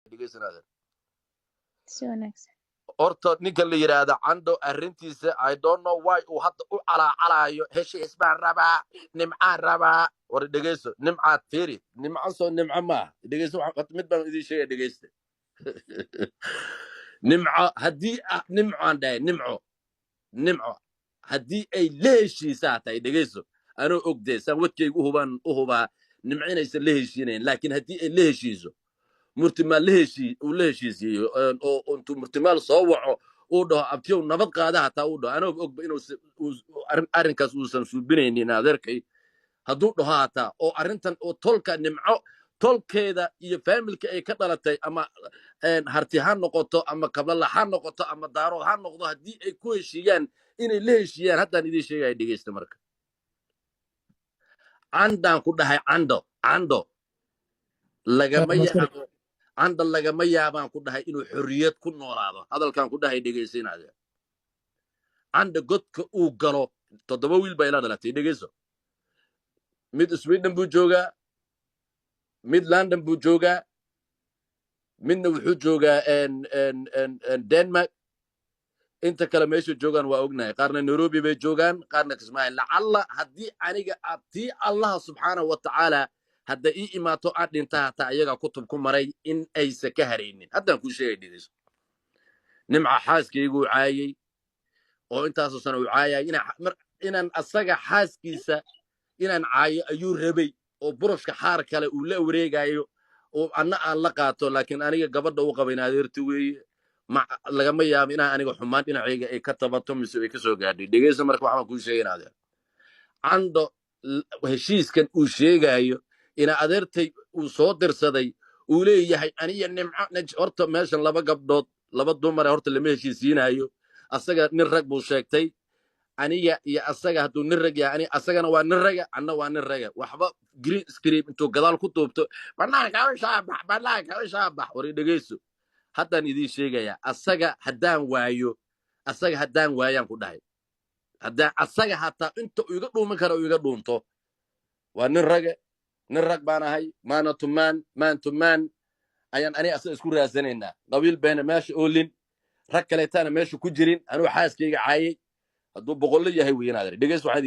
dhegeysanada si wanaagsan horta ninka la yiraahdo cando arrintiisa I don't know why uu hadda u calaacalayo heshiis baan rabaa nimcaan rabaa war dhegeyso nimcaad fiiri nimco soo nimco maaha dhegeyso mid baan idin sheegay dhegeysta nimco haddii nimcaan dhahay nimco haddii ay la heshiisaa tahay dhegeyso anoo ogdee saan wadkayga u hubaa nimco inaysan la heshiinayn laakiin haddii ay la heshiiso murtimaal uu la heshiisiiyo oo intuu murtimaal soo waco uu dhaho abtiyow nabad qaada hataa uu dhaho anoo ogba inuu arrinkaas uusan suubinaynin adeerkay hadduu dhaho hataa oo arrintan oo tolka nimco tolkeeda iyo faamilka ay ka dhalatay ama harti ha noqoto ama kablala ha noqoto ama daarood ha noqdo haddii ay ku heshiiyaan inay la heshiiyaan haddaan idiin sheegaya dhegeysta marka candaan ku dhahay cando lagama yaabaan ku dhahay inuu xorriyad ku noolaado hadalkan ku dhahay dhegeysanade canda godka uu galo 7 wiil baa ila dhalatay dhegeyso mid Sweden buu joogaa mid London buu joogaa midna wuxuu joogaa Denmark inta kale meesha joogaan waa ognahay qaarna Nairobi bay joogaan qaarna Kismaayo lacalla haddii aniga abtii Allah subhanahu wa ta'ala hadda ii imaato aan dhintaa hataa ayaga kutub ku maray in aysan ka haraynin haddaan ku sheegay dhigeyso nimca xaaskaygu caayay oo intaas sano uu caayay inaan asaga xaaskiisa inaan caayo ayuu rabay oo burushka xaar kale uu la wareegayo oo anna aan la qaato laakiin aniga gabadha uu qabayna adeerti weeye lagama yaabo inaan aniga xumaan dhinacayga ay ka tabato mise ay ka soo gaadhay dhegeyso marka waxaan ku sheegaynaa cando heshiiskan uu sheegayo ina adeertay uu soo dirsaday uu leeyahay aniga nimco horta meeshan laba gabdhood laba dumar horta lama heshiisiinayo asaga nin rag buu sheegtay aniga iyo asaga hadduu nin rag yahay asagana waa nin raga anna waa nin raga waxba green screen intuu gadaal ku duubto banaanka u shaabax wari dhegeyso haddaan idiin sheegayaa asaga haddaan waayaan ku dhahay haddaan asaga hataa inta uu iga dhuuman kara uu iga dhuunto waa nin rag baan ahay maana tumaan maan tumaan ayaan aniga asaga isku raasanaynaa qabiil bayna meesha oolin rag kaleetaana meesha ku jirin anuu xaaskayga caayay hadduu boqollo yahay weeynaadar dhegeys waxaan